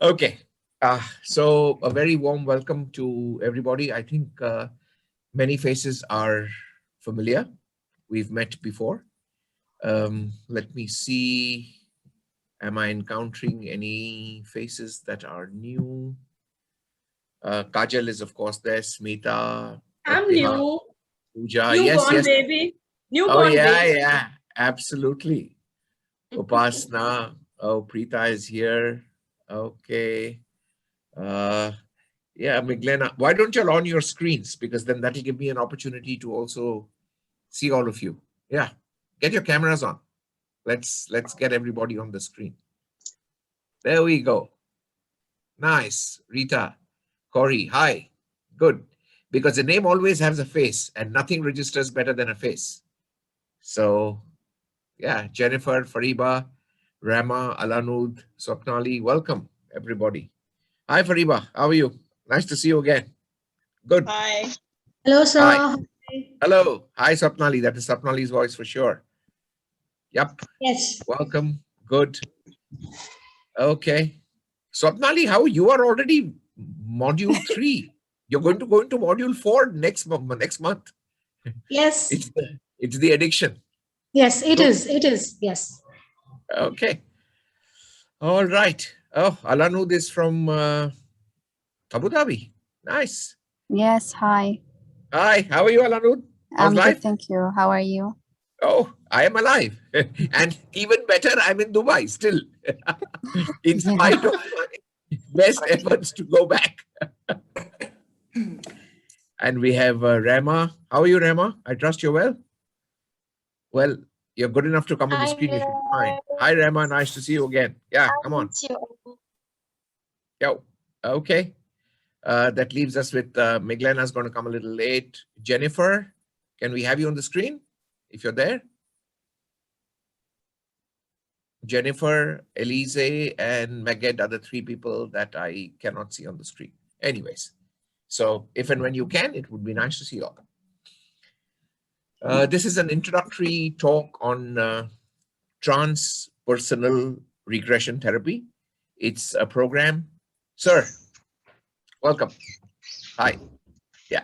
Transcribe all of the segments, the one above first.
Okay. So a very warm welcome to everybody. I think many faces are familiar. We've met before. Let me see. Am I encountering any faces that are new? Kajal is, of course, there. Smita, I'm Priha, new. Pooja. Yes, Newborn yes. baby. Oh, Newborn yeah, baby. yeah. Absolutely. Upasna. Oh, Preeta is here. Okay. Yeah, Miglena, why don't you all on your screens? Because then that'll give me an opportunity to also see all of you. Yeah, get your cameras on. Let's get everybody on the screen. There we go. Nice. Rita, Corey, hi. Good. Because the name always has a face and nothing registers better than a face. So yeah, Jennifer, Fariba, Rama, Alanud, Swapnali, welcome everybody. Hi Fariba, how are you? Nice to see you again. Good. Hi. Hello, Hi. sir. Hello. Hi, Swapnali. That is Swapnali's voice for sure. Yep. Yes. Welcome. Good. Okay. Swapnali, how you are already module 3. You're going to go into module 4 next month. Yes. It's the addiction. Yes, it Good. is. It is. Yes. Okay. All right. Oh, Alanud is from Abu Dhabi. Nice. Yes, hi. Hi. How are you, Alanud? How's I'm life? good, thank you. How are you? Oh, I am alive. And even better, I'm in Dubai still. In spite of my best efforts to go back. And we have Rama. How are you, Rama? I trust you're well. Well, you're good enough to come on the screen. You should be fine. Hi, Rama. Nice to see you again. Yeah, come on. Yo. Okay. That leaves us with Miglena's going to come a little late. Jennifer, can we have you on the screen if you're there? Jennifer, Elise, and Meged are the 3 people that I cannot see on the screen. Anyways, so if and when you can, it would be nice to see you all. This is an introductory talk on transpersonal regression therapy. It's a program. Sir, welcome. Hi. Yeah.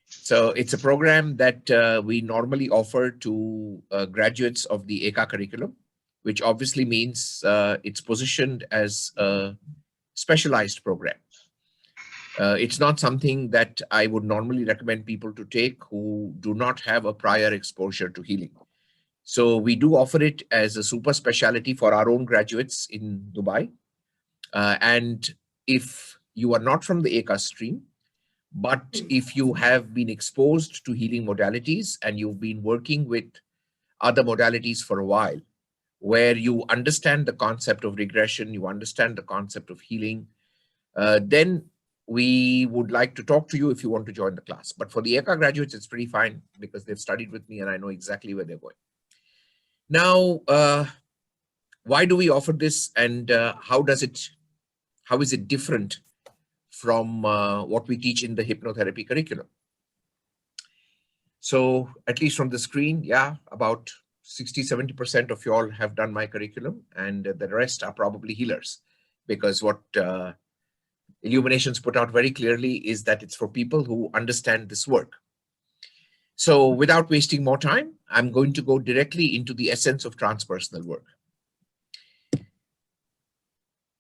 So it's a program that we normally offer to graduates of the ECA curriculum, which obviously means it's positioned as a specialized program. It's not something that I would normally recommend people to take who do not have a prior exposure to healing. So we do offer it as a super specialty for our own graduates in Dubai. And if you are not from the ECA stream, but if you have been exposed to healing modalities and you've been working with other modalities for a while, where you understand the concept of regression, you understand the concept of healing, then we would like to talk to you if you want to join the class. But for the ECA graduates, it's pretty fine because they've studied with me and I know exactly where they're going. Now, why do we offer this, and how is it different from what we teach in the hypnotherapy curriculum? So at least from the screen, yeah, about 60–70% of you all have done my curriculum, and the rest are probably healers, because what Illuminations put out very clearly is that it's for people who understand this work. So without wasting more time, I'm going to go directly into the essence of transpersonal work.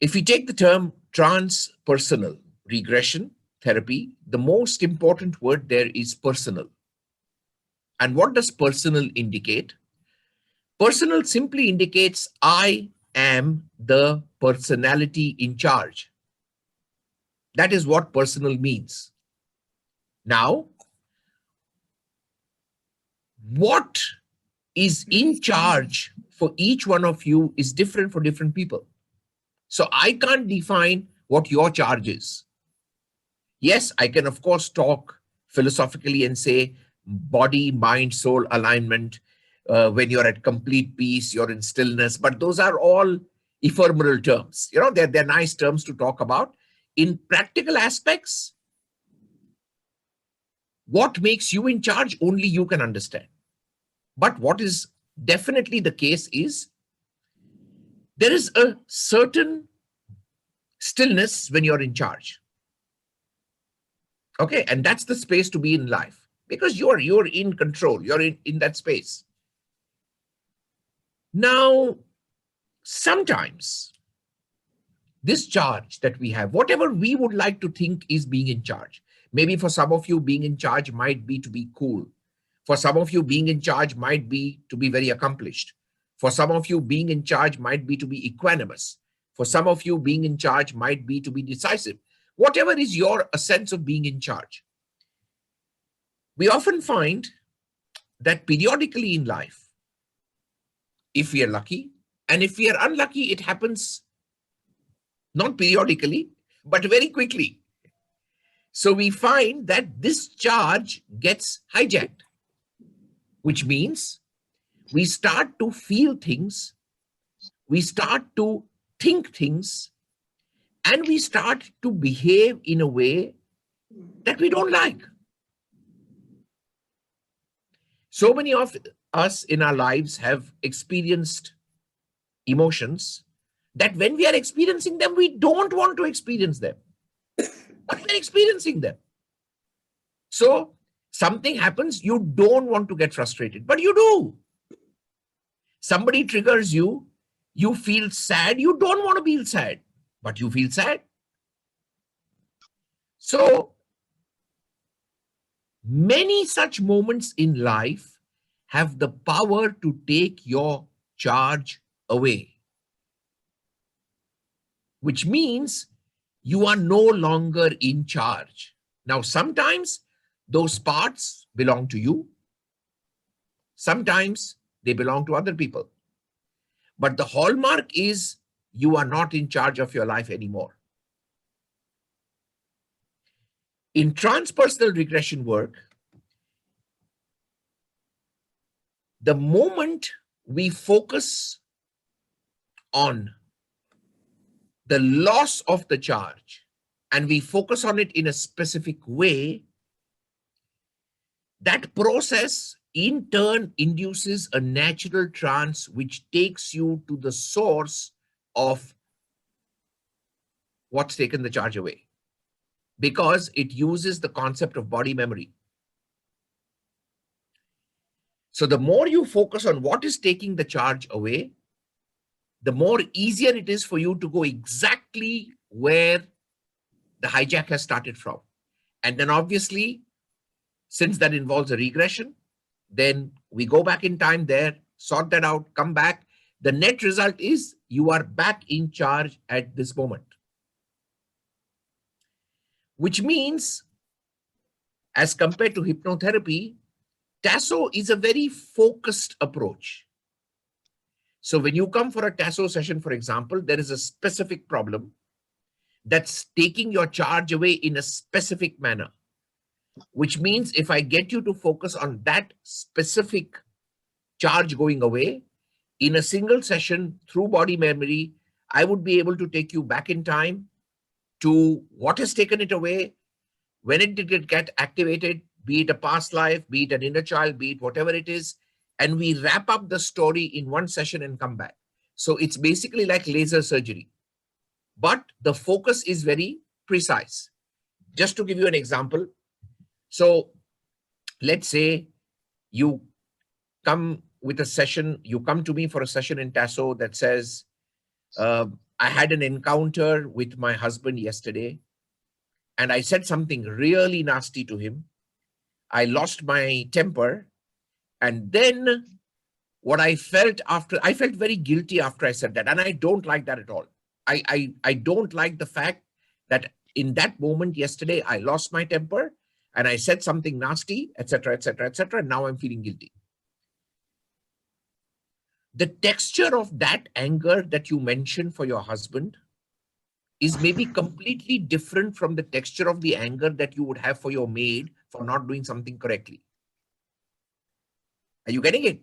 If we take the term transpersonal regression therapy, the most important word there is personal. And what does personal indicate? Personal simply indicates I am the personality in charge. That is what personal means. Now, what is in charge for each one of you is different for different people. So I can't define what your charge is. Yes, I can, of course, talk philosophically and say body, mind, soul alignment. When you're at complete peace, you're in stillness. But those are all ephemeral terms. You know, they're nice terms to talk about. In practical aspects, what makes you in charge, only you can understand. But what is definitely the case is there is a certain stillness when you're in charge. Okay, and that's the space to be in life, because you're in control, you're in that space. Now, sometimes this charge that we have, whatever we would like to think is being in charge, maybe for some of you, being in charge might be to be cool. For some of you, being in charge might be to be very accomplished. For some of you, being in charge might be to be equanimous. For some of you, being in charge might be to be decisive. Whatever is your sense of being in charge. We often find that periodically in life, if we are lucky, and if we are unlucky, it happens not periodically, but very quickly. So we find that this charge gets hijacked, which means we start to feel things, we start to think things, and we start to behave in a way that we don't like. So many of us in our lives have experienced emotions that when we are experiencing them, we don't want to experience them, but we're experiencing them. So something happens, you don't want to get frustrated, but you do. Somebody triggers you, you feel sad, you don't want to feel sad, but you feel sad. So many such moments in life have the power to take your charge away, which means you are no longer in charge. Now, sometimes those parts belong to you. Sometimes they belong to other people. But the hallmark is you are not in charge of your life anymore. In transpersonal regression work, the moment we focus on the loss of the charge and we focus on it in a specific way, that process in turn induces a natural trance which takes you to the source of what's taken the charge away, because it uses the concept of body memory. So the more you focus on what is taking the charge away, the more easier it is for you to go exactly where the hijack has started from. And then obviously, since that involves a regression, then we go back in time there, sort that out, come back. The net result is you are back in charge at this moment. Which means, as compared to hypnotherapy, Tasso is a very focused approach. So when you come for a Tasso session, for example, there is a specific problem that's taking your charge away in a specific manner, which means if I get you to focus on that specific charge going away in a single session through body memory, I would be able to take you back in time to what has taken it away, when it did get activated, be it a past life, be it an inner child, be it whatever it is, and we wrap up the story in one session and come back. So it's basically like laser surgery, but the focus is very precise. Just to give you an example, so let's say you come with a session, you come to me for a session in Tasso that says, I had an encounter with my husband yesterday, and I said something really nasty to him. I lost my temper. And then what I felt very guilty after I said that. And I don't like that at all. I don't like the fact that in that moment yesterday, I lost my temper and I said something nasty, etc., etc., etc. And now I'm feeling guilty. The texture of that anger that you mentioned for your husband is maybe completely different from the texture of the anger that you would have for your maid for not doing something correctly. Are you getting it?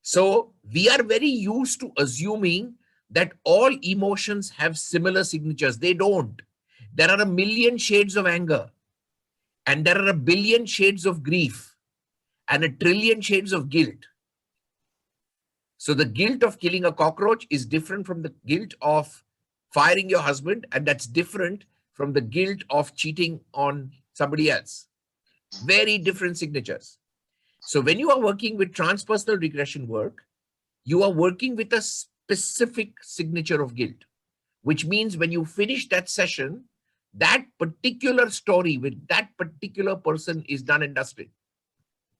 So we are very used to assuming that all emotions have similar signatures. They don't. There are a million shades of anger, and there are a billion shades of grief, and a trillion shades of guilt. So the guilt of killing a cockroach is different from the guilt of firing your husband, and that's different from the guilt of cheating on somebody else. Very different signatures. So when you are working with transpersonal regression work, you are working with a specific signature of guilt, which means when you finish that session, that particular story with that particular person is done and dusted.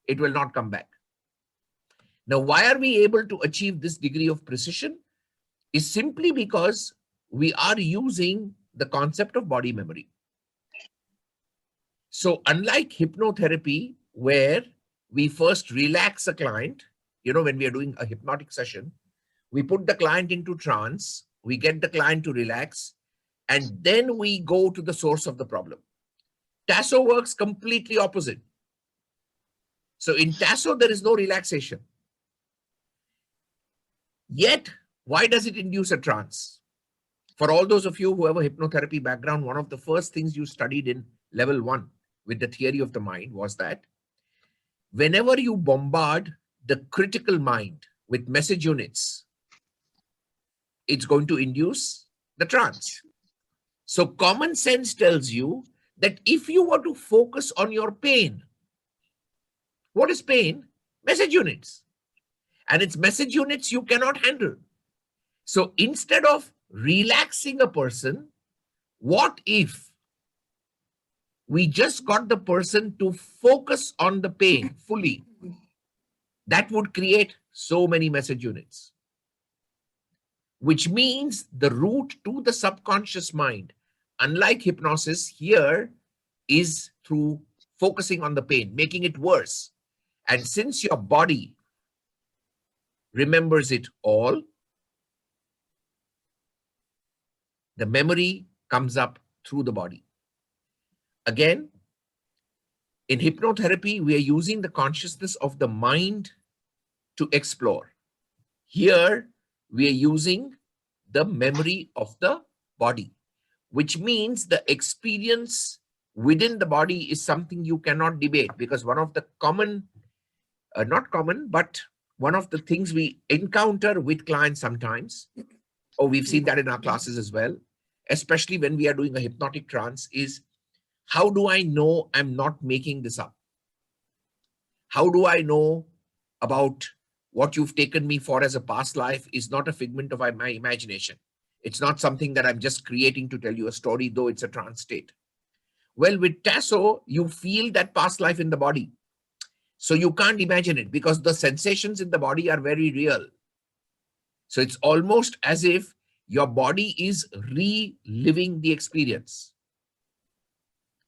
It will not come back. Now, why are we able to achieve this degree of precision? Is simply because we are using the concept of body memory. So unlike hypnotherapy, where we first relax a client, when we are doing a hypnotic session, we put the client into trance, we get the client to relax, and then we go to the source of the problem. Tasso works completely opposite. So in Tasso, there is no relaxation. Yet, why does it induce a trance? For all those of you who have a hypnotherapy background, one of the first things you studied in level 1 with the theory of the mind was that whenever you bombard the critical mind with message units, it's going to induce the trance. So common sense tells you that if you were to focus on your pain, what is pain? Message units. And it's message units you cannot handle. So instead of relaxing a person, what if we just got the person to focus on the pain fully? That would create so many message units, which means the route to the subconscious mind, unlike hypnosis here, is through focusing on the pain, making it worse. And since your body remembers it all, the memory comes up through the body. Again, in hypnotherapy, we are using the consciousness of the mind to explore. Here, we are using the memory of the body, which means the experience within the body is something you cannot debate, because one of the but one of the things we encounter with clients sometimes, or we've seen that in our classes as well, especially when we are doing a hypnotic trance, is how do I know I'm not making this up? How do I know about what you've taken me for as a past life is not a figment of my imagination? It's not something that I'm just creating to tell you a story, though it's a trance state. Well, with Tasso, you feel that past life in the body. So you can't imagine it because the sensations in the body are very real. So it's almost as if your body is reliving the experience,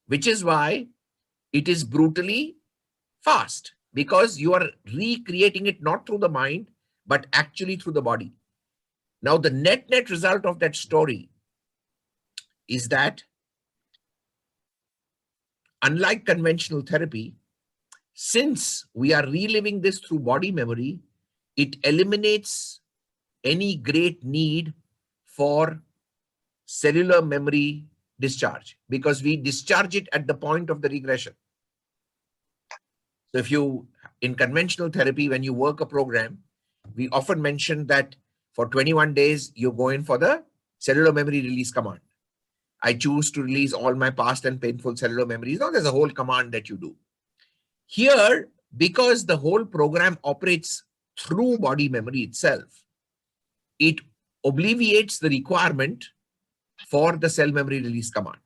which is why it is brutally fast, because you are recreating it not through the mind, but actually through the body. Now, the net result of that story is that unlike conventional therapy, since we are reliving this through body memory, it eliminates any great need for cellular memory discharge, because we discharge it at the point of the regression. So if you, in conventional therapy, when you work a program, we often mention that for 21 days, you go in for the cellular memory release command. I choose to release all my past and painful cellular memories. Now there's a whole command that you do. Here, because the whole program operates through body memory itself, it obviates the requirement for the cell memory release command.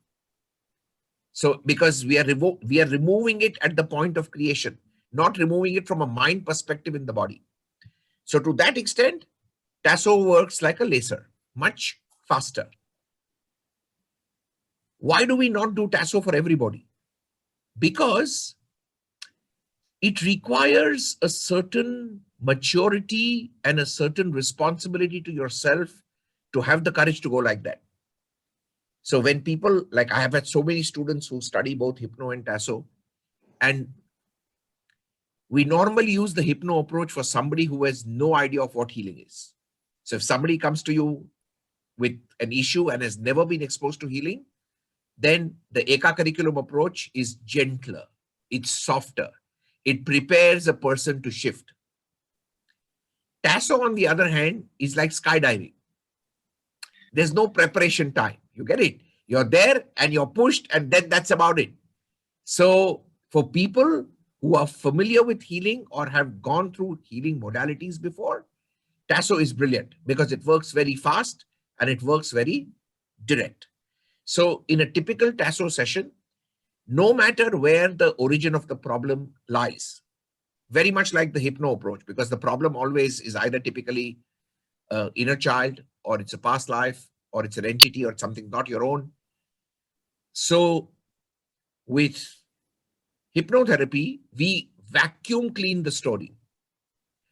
So because we are removing it at the point of creation, not removing it from a mind perspective in the body. So to that extent, Tasso works like a laser, much faster. Why do we not do Tasso for everybody? Because it requires a certain maturity and a certain responsibility to yourself to have the courage to go like that. So when people, like I have had so many students who study both hypno and Tasso, and we normally use the hypno approach for somebody who has no idea of what healing is. So if somebody comes to you with an issue and has never been exposed to healing, then the Eka curriculum approach is gentler, it's softer, it prepares a person to shift. Tasso, on the other hand, is like skydiving. There's no preparation time. You get it? You're there and you're pushed, and then that's about it. So for people who are familiar with healing or have gone through healing modalities before, Tasso is brilliant because it works very fast and it works very direct. So in a typical Tasso session, no matter where the origin of the problem lies, very much like the hypno approach, because the problem always is either typically inner child, or it's a past life, or it's an entity, or something not your own. So with hypnotherapy, we vacuum clean the story.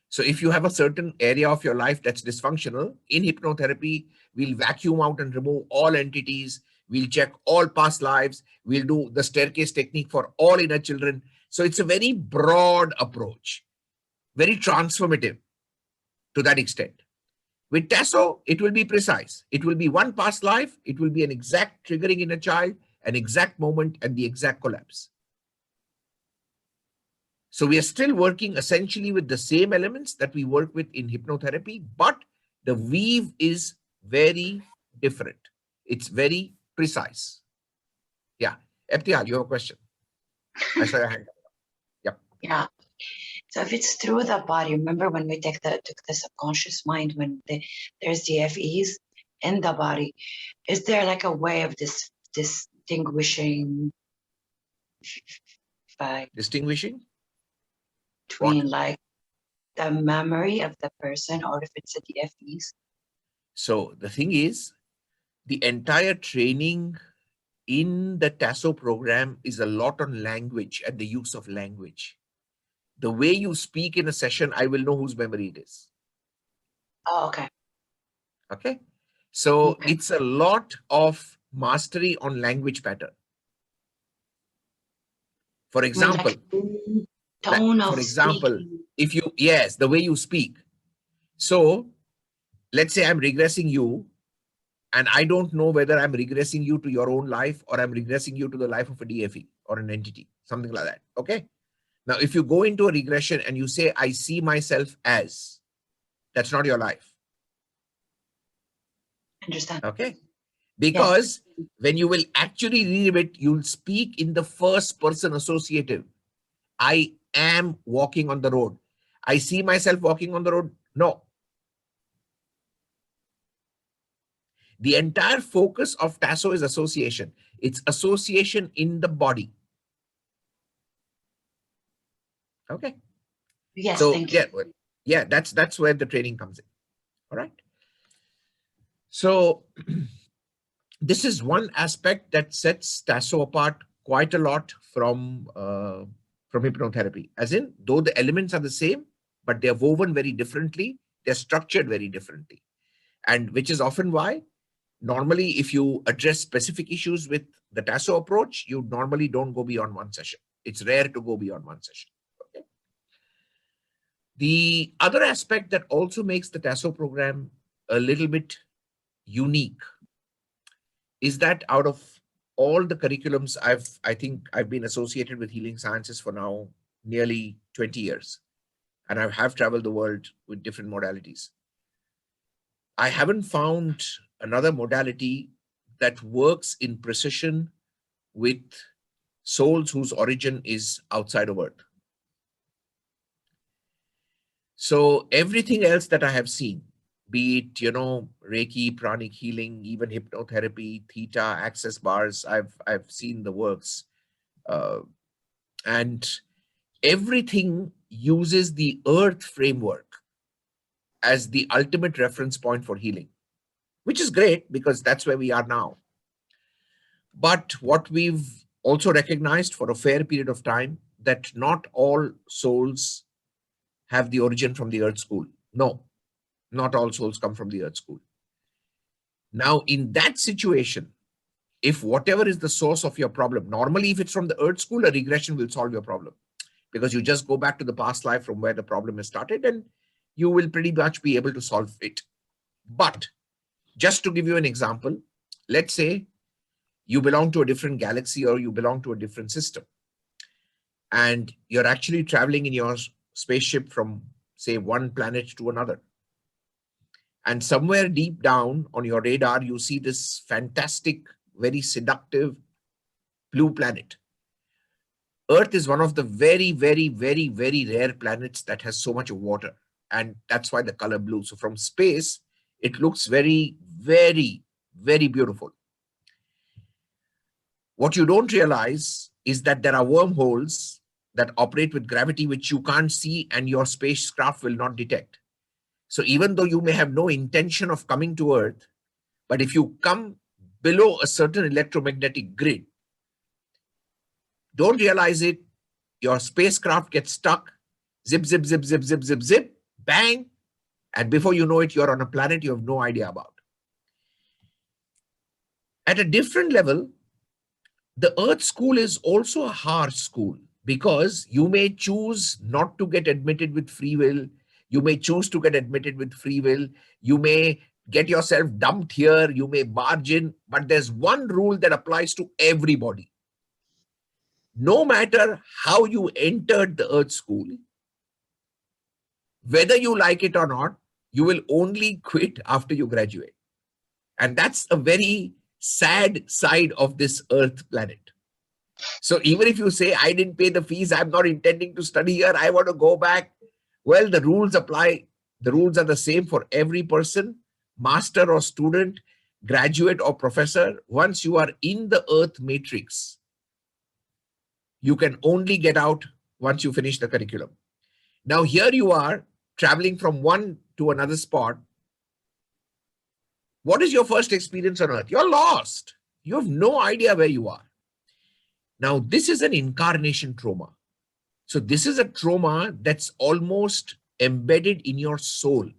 So if you have a certain area of your life that's dysfunctional, in hypnotherapy, we'll vacuum out and remove all entities. We'll check all past lives. We'll do the staircase technique for all inner children. So it's a very broad approach, very transformative to that extent. With Tasso, it will be precise. It will be one past life. It will be an exact triggering in a child, an exact moment, and the exact collapse. So we are still working essentially with the same elements that we work with in hypnotherapy, but the weave is very different. It's very precise. Yeah. Ebtihal, you have a question? I saw your hand. Yep. Yeah. So if it's through the body, remember when we took the subconscious mind, when there's DFEs in the body, is there like a way of distinguishing Distinguishing? Between what? Like the memory of the person, or if it's a DFEs? So the thing is, the entire training in the Tasso program is a lot on language and the use of language. The way you speak in a session, I will know whose memory it is. Oh, okay. Okay. So it's a lot of mastery on language pattern. For example, if you, yes, the way you speak. So let's say I'm regressing you, and I don't know whether I'm regressing you to your own life or I'm regressing you to the life of a DFE or an entity, something like that. Okay. Now, if you go into a regression and you say, I see myself as, that's not your life. Understand. Okay. Because when you will actually read it, you'll speak in the first person associative. I am walking on the road. I see myself walking on the road. No. The entire focus of Tasso is association. It's association in the body. Okay. Yes, so thank you. Yeah, that's where the training comes in. All right. So this is one aspect that sets Tasso apart quite a lot from hypnotherapy. As in, though the elements are the same, but they're woven very differently. They're structured very differently, and which is often why normally if you address specific issues with the Tasso approach, you normally don't go beyond one session. It's rare to go beyond one session. Okay. The other aspect that also makes the Tasso program a little bit unique is that out of all the curriculums, I think I've been associated with healing sciences for now nearly 20 years. And I have traveled the world with different modalities. I haven't found another modality that works in precision with souls whose origin is outside of Earth. So everything else that I have seen, be it, Reiki, pranic healing, even hypnotherapy, theta, access bars, I've seen the works. And everything uses the Earth framework as the ultimate reference point for healing, which is great because that's where we are now. But what we've also recognized for a fair period of time, that not all souls have the origin from the Earth school. No, not all souls come from the Earth school. Now, in that situation, if whatever is the source of your problem, normally if it's from the Earth school, a regression will solve your problem, because you just go back to the past life from where the problem has started and you will pretty much be able to solve it. But just to give you an example, let's say you belong to a different galaxy or you belong to a different system, and you're actually traveling in your spaceship from, say, one planet to another. And somewhere deep down on your radar, you see this fantastic, very seductive blue planet. Earth is one of the very, very, very, very rare planets that has so much water. And that's why the color blue. So from space, it looks very, very, very beautiful. What you don't realize is that there are wormholes that operate with gravity, which you can't see and your spacecraft will not detect. So even though you may have no intention of coming to Earth, but if you come below a certain electromagnetic grid, don't realize it, your spacecraft gets stuck, zip, zip, zip, zip, zip, zip, zip, bang, and before you know it, you're on a planet you have no idea about. At a different level, the Earth school is also a harsh school because you may choose not to get admitted with free will. You may choose to get admitted with free will. You may get yourself dumped here. You may barge in, but there's one rule that applies to everybody. No matter how you entered the Earth school, whether you like it or not, you will only quit after you graduate. And that's a very sad side of this Earth planet. So even if you say, I didn't pay the fees, I'm not intending to study here, I want to go back. Well, the rules apply. The rules are the same for every person, master or student, graduate or professor. Once you are in the Earth matrix, you can only get out once you finish the curriculum. Now here you are traveling from one to another spot. What is your first experience on Earth? You're lost. You have no idea where you are. Now, this is an incarnation trauma. So this is a trauma that's almost embedded in your soul.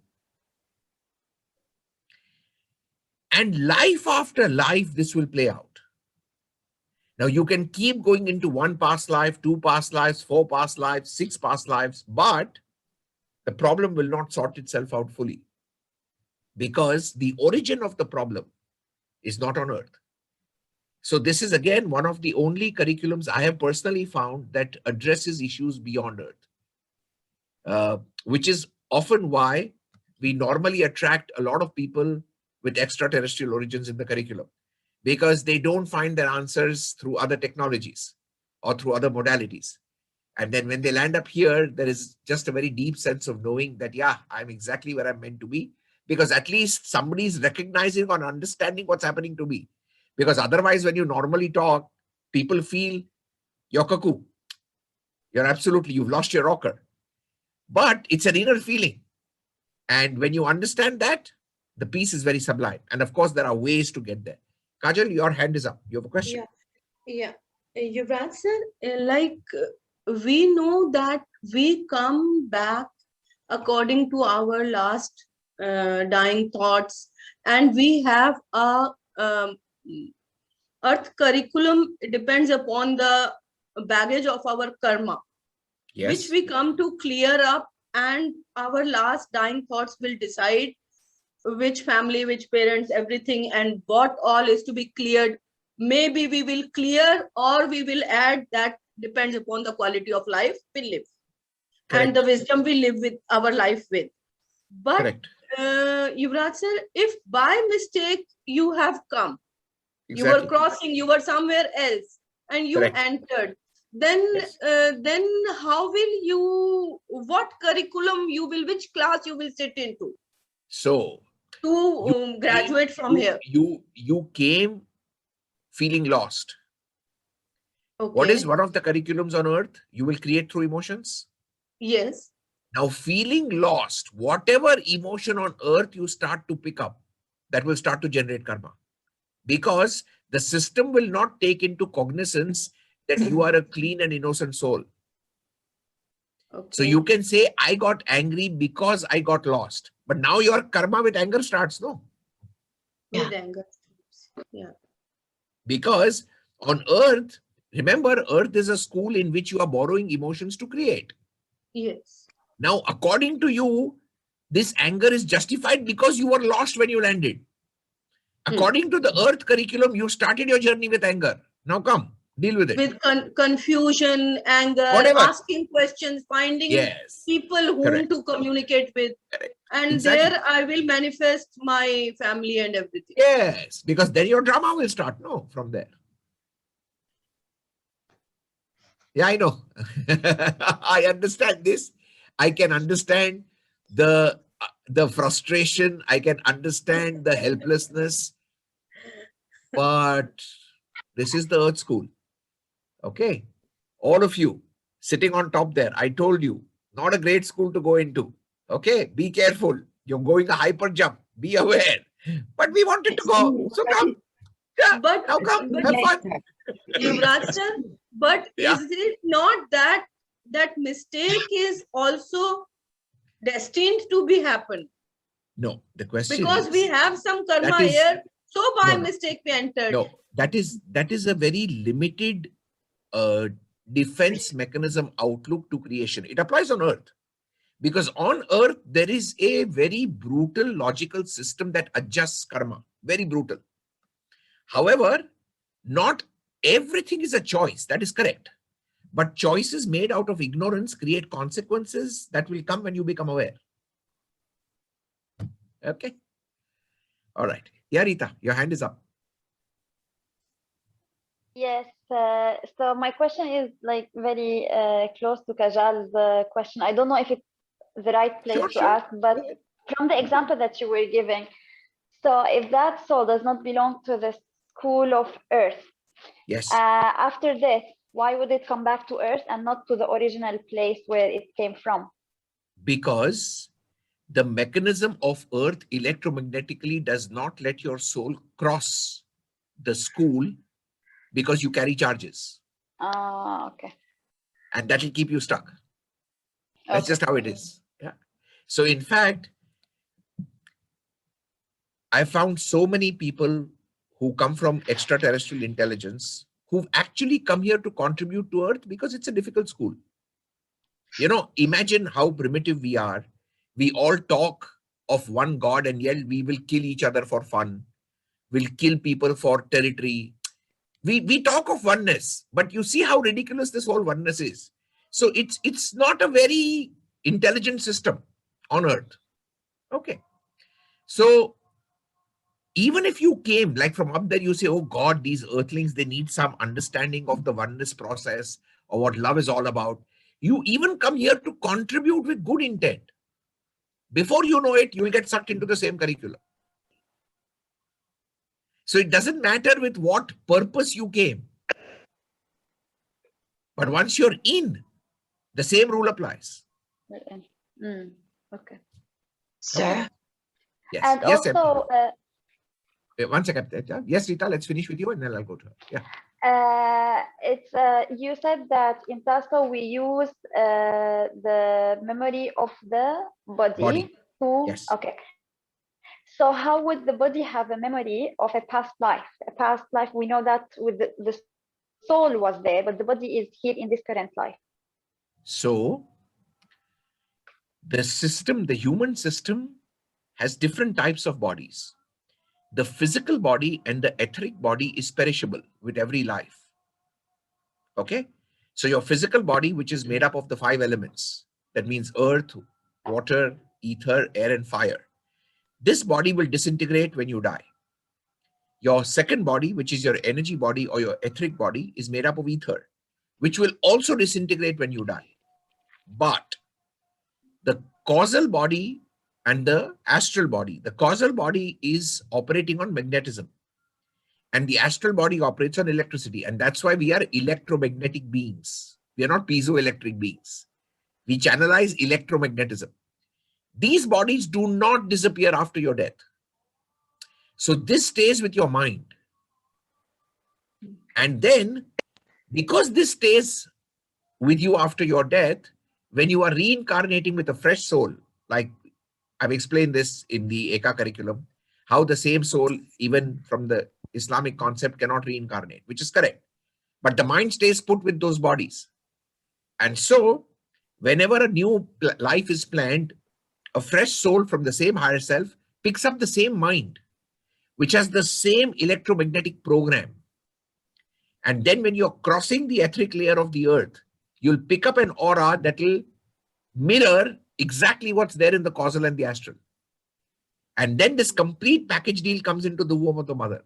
And life after life, this will play out. Now, you can keep going into 1 past life, 2 past lives, 4 past lives, 6 past lives, but the problem will not sort itself out fully because the origin of the problem is not on Earth. So this is again one of the only curriculums I have personally found that addresses issues beyond Earth, which is often why we normally attract a lot of people with extraterrestrial origins in the curriculum, because they don't find their answers through other technologies or through other modalities. And then when they land up here, there is just a very deep sense of knowing that, yeah, I'm exactly where I'm meant to be, because at least somebody is recognizing or understanding what's happening to me. Because otherwise, when you normally talk, people feel you're cuckoo. You've lost your rocker. But it's an inner feeling. And when you understand that, the peace is very sublime. And of course, there are ways to get there. Kajal, your hand is up. You have a question? Yeah. Yuvraj sir, we know that we come back according to our last dying thoughts, and we have a Earth curriculum depends upon the baggage of our karma, Yes. which we come to clear up, and our last dying thoughts will decide which family, which parents, everything, and what all is to be cleared. Maybe we will clear or we will add. That depends upon the quality of life we live. Correct. And the wisdom we live with our life with. But Correct. Yuvraj sir, if by mistake you have come, Exactly. you were crossing, you were somewhere else, and you Correct. entered, then Yes. then how will you, what curriculum you will, which class you will sit into So to graduate from here? You came feeling lost. Okay. What is one of the curriculums on Earth? You will create through emotions. Yes. Now, feeling lost, whatever emotion on Earth you start to pick up, that will start to generate karma. Because the system will not take into cognizance that you are a clean and innocent soul. Okay. So you can say, I got angry because I got lost. But now your karma with anger starts, no? With anger. Yeah. Because on Earth, remember, Earth is a school in which you are borrowing emotions to create. Yes. Now, according to you, this anger is justified because you were lost when you landed. According to the Earth curriculum, you started your journey with anger. Now come, Deal with it. With confusion, anger, Whatever. asking questions, finding Yes. people whom Correct. to communicate with. Correct. And Exactly. there I will manifest my family and everything. Yes, because then your drama will start. No, from there. Yeah, I know. I understand this. I can understand the frustration. I can understand the helplessness. But this is the Earth School. Okay. All of you sitting on top there. I told you, not a great school to go into. Okay. Be careful. You're going a hyper jump. Be aware. But we wanted to go. So come. Yeah. But, Now come. but Have fun. Yuvraj sir, but Yeah. is it not that mistake is also destined to be happen? No, the question Because is, we have some karma that is- here, so by No, no. mistake we entered. no, that is a very limited defense mechanism outlook to creation. It applies on Earth. Because on Earth, there is a very brutal logical system that adjusts karma. Very brutal. However, not everything is a choice. That is correct. But choices made out of ignorance create consequences that will come when you become aware. Okay. All right. Yeah, Rita, your hand is up. Yes, so my question is like very close to Kajal's question. I don't know if it's the right place Sure, to sure. ask, but from the example that you were giving, so if that soul does not belong to the school of Earth, Yes. after death, why would it come back to Earth and not to the original place where it came from? Because the mechanism of Earth electromagnetically does not let your soul cross the school because you carry charges. Okay. And that will keep you stuck. That's Okay. just how it is. Yeah. So in fact, I found so many people who come from extraterrestrial intelligence who've actually come here to contribute to Earth because it's a difficult school. You know, imagine how primitive we are. We all talk of one God and yet we will kill each other for fun. We'll kill people for territory. We talk of oneness, but you see how ridiculous this whole oneness is. So it's not a very intelligent system on Earth. Okay. So even if you came like from up there, you say, oh God, these earthlings, they need some understanding of the oneness process or what love is all about. You even come here to contribute with good intent. Before you know it, you will get sucked into the same curriculum. So it doesn't matter with what purpose you came. But once you're in, the same rule applies. Okay. Sir, Yes. And Yes, also, Wait, 1 second. Yes, Rita, let's finish with you and then I'll go to her. Yeah. it's you said that in Tasso we use the memory of the body. Yes. Okay. So how would the body have a memory of a past life? A past life, we know that with the soul was there, but the body is here in this current life. So the system, the human system, has different types of bodies. The physical body and the etheric body is perishable with every life. Okay. So your physical body, which is made up of the 5 elements, that means earth, water, ether, air, and fire. This body will disintegrate when you die. Your second body, which is your energy body or your etheric body, is made up of ether, which will also disintegrate when you die. But the causal body and the astral body, the causal body is operating on magnetism and the astral body operates on electricity. And that's why we are electromagnetic beings. We are not piezoelectric beings. We channelize electromagnetism. These bodies do not disappear after your death. So this stays with your mind. And then, because this stays with you after your death, when you are reincarnating with a fresh soul, like I've explained this in the Eka curriculum, how the same soul, even from the Islamic concept, cannot reincarnate, which is correct. But the mind stays put with those bodies. And so, whenever a new life is planned, a fresh soul from the same higher self picks up the same mind, which has the same electromagnetic program. And then when you're crossing the etheric layer of the earth, you'll pick up an aura that will mirror exactly what's there in the causal and the astral. And then this complete package deal comes into the womb of the mother.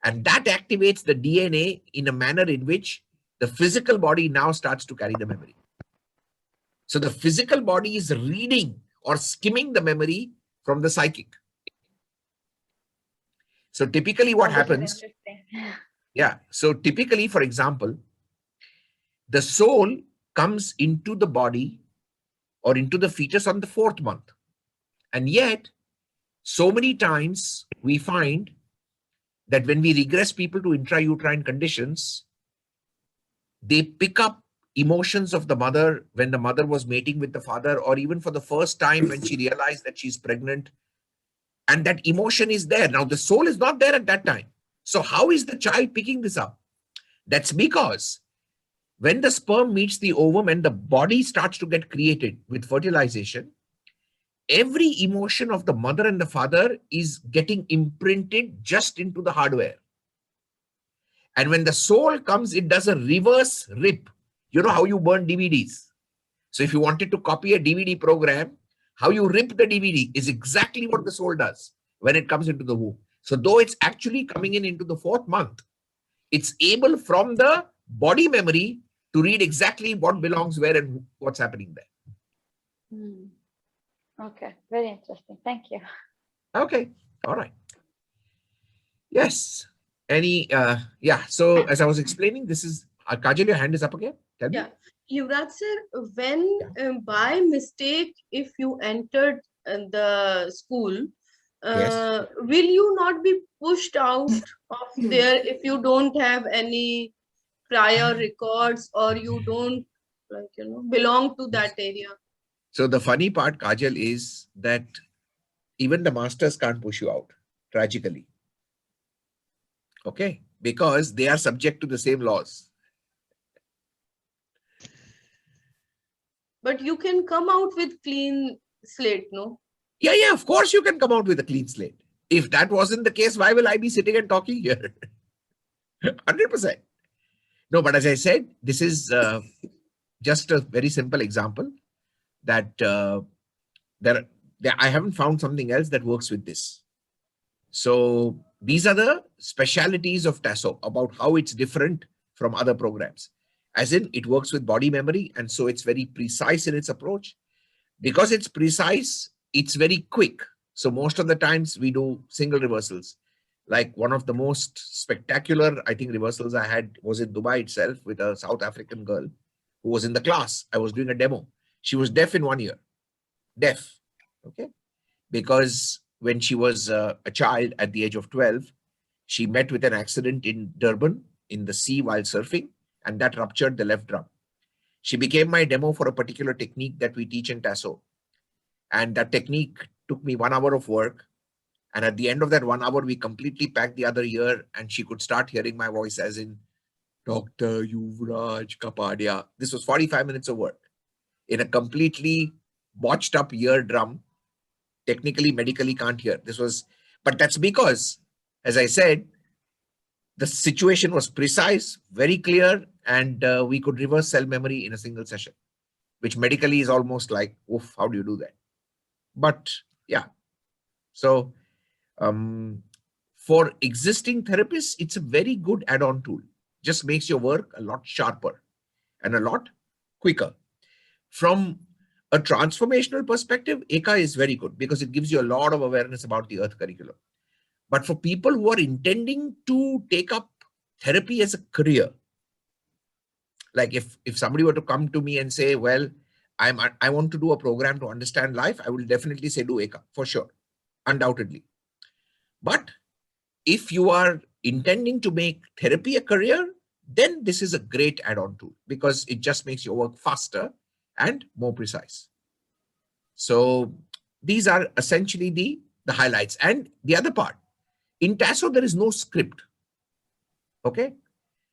And that activates the DNA in a manner in which the physical body now starts to carry the memory. So the physical body is reading or skimming the memory from the psychic. So typically what happens, so typically, for example, the soul comes into the body or into the fetus on the 4th month. And yet, so many times we find that when we regress people to intrauterine conditions, they pick up emotions of the mother when the mother was mating with the father, or even for the first time when she realized that she's pregnant. And that emotion is there. Now, the soul is not there at that time. So how is the child picking this up? That's because when the sperm meets the ovum and the body starts to get created with fertilization, every emotion of the mother and the father is getting imprinted just into the hardware. And when the soul comes, it does a reverse rip. You know how you burn DVDs. So if you wanted to copy a DVD program, how you rip the DVD is exactly what the soul does when it comes into the womb. So though it's actually coming in into the 4th month, it's able from the body memory to read exactly what belongs where and what's happening there. Okay, very interesting. Thank you. Okay, all right. Yes. Any, so as I was explaining, this is, Kajal, your hand is up again. Tell me. Yeah, Yuvraj sir, when by mistake, if you entered the school, Yes. will you not be pushed out of there if you don't have any prior records or you don't belong to that area? So the funny part, Kajal, is that even the masters can't push you out, tragically. Okay, because they are subject to the same laws. But you can come out with clean slate, no? Yeah, of course you can come out with a clean slate. If that wasn't the case, why will I be sitting and talking here? 100%. No, but as I said, this is just a very simple example that I haven't found something else that works with this. So these are the specialities of Tasso about how it's different from other programs. As in, it works with body memory, and so it's very precise in its approach. Because it's precise, it's very quick. So most of the times we do single reversals. Like one of the most spectacular, I think, reversals I had was in Dubai itself with a South African girl who was in the class. I was doing a demo. She was deaf in 1 year. Deaf. Okay. Because when she was a child at the age of 12, she met with an accident in Durban in the sea while surfing, and that ruptured the left drum. She became my demo for a particular technique that we teach in Tasso. And that technique took me 1 hour of work. And at the end of that 1 hour, we completely packed the other ear, and she could start hearing my voice as in, Dr. Yuvraj, Kapadia. This was 45 minutes of work in a completely botched up ear drum. Technically, medically can't hear. But that's because, as I said, the situation was precise, very clear, and we could reverse cell memory in a single session, which medically is almost like, oof, how do you do that? But yeah, so for existing therapists, it's a very good add-on tool. Just makes your work a lot sharper and a lot quicker. From a transformational perspective, ECA is very good because it gives you a lot of awareness about the Earth curriculum. But for people who are intending to take up therapy as a career, like if somebody were to come to me and say, well, I want to do a program to understand life, I will definitely say do ECA for sure, undoubtedly. But if you are intending to make therapy a career, then this is a great add-on tool because it just makes your work faster and more precise. So these are essentially the highlights. And the other part, in Tasso, there is no script. Okay.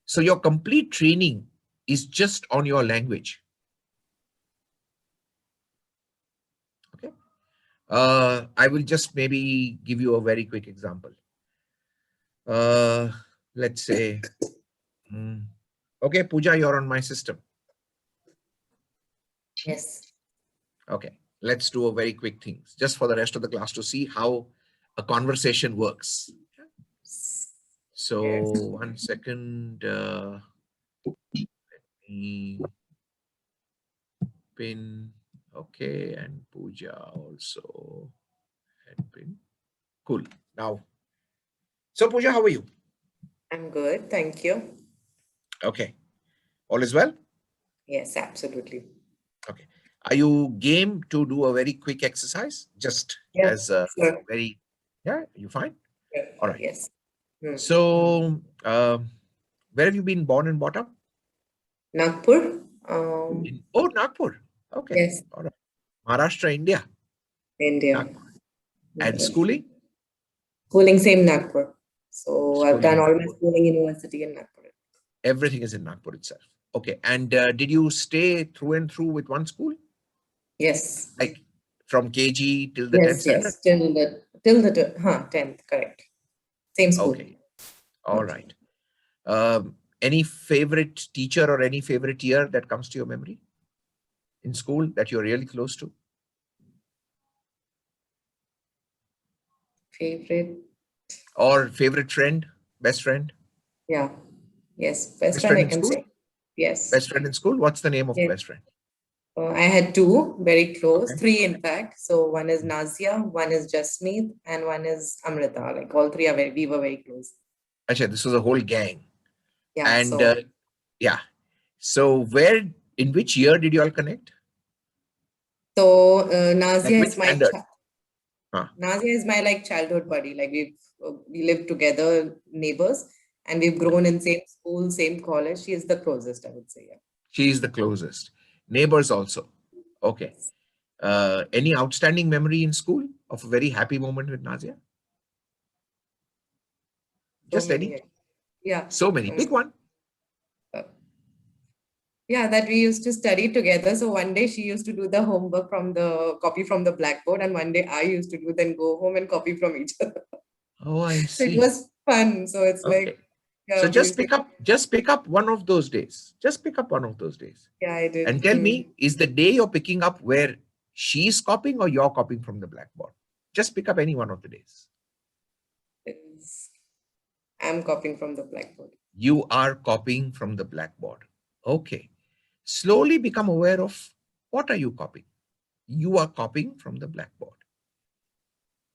So your complete training is just on your language. Okay. I will just maybe give you a very quick example. Let's say Okay, Pooja, you're on my system. Yes. Okay, let's do a very quick thing just for the rest of the class to see how a conversation works. So Yes. 1 second. Let me pin. Okay, and Pooja also had pin. Cool. Now, so Pooja, how are you? I'm good. Thank you. Okay, all is well? Yes, absolutely. Okay. Are you game to do a very quick exercise? Just Yeah, as a sure. very, yeah, you fine? Yeah. All right. Yes. So, where have you been born and brought up? Nagpur. Oh, Nagpur. Okay. Yes, All right. Maharashtra, India. India. Nagpur. And schooling? Schooling, same Nagpur. So I've Schooling done in all my Nagpur. schooling university in Nagpur. Everything is in Nagpur itself. Okay. And did you stay through and through with one school? Yes. Like from KG till the 10th Yes, standard? yes. Till the 10th, correct. Same school. Okay. All right. Any favorite teacher or any favorite year that comes to your memory in school that you're really close to? Favorite. Or favorite friend, best friend? Yeah. Yes. Best Best friend, friend I in can school? say. Yes. Best friend in school? What's the name of the Yes. best friend? I had two very close, Okay. three in fact. So one is Nazia, one is Jasmeet, and one is Amrita. Like all three are we were very close. Actually, this was a whole gang. Yeah. And So yeah. So in which year did you all connect? Nazia Like which is my standard? Huh. Nazia is my like childhood buddy. Like we lived together, neighbors, and we've grown in same school, same college. She is the closest, I would say. Yeah. She is the closest. Neighbors also. Okay. Any outstanding memory in school of a very happy moment with Nazia? So Just many. any? Yeah. So many. Pick one. Yeah, that we used to study together. So one day she used to do the homework copy from the blackboard, and one day I used to do, then go home and copy from each other. Oh, I So it see. was fun. So it's Okay. like, So yeah, we just used to, pick up one of those days. Just pick up one of those days. yeah, I did. And tell me, is the day you're picking up where she's copying or you're copying from the blackboard? Just pick up any one of the days. I'm copying from the blackboard. You are copying from the blackboard. Okay. Slowly become aware of what are you copying? You are copying from the blackboard.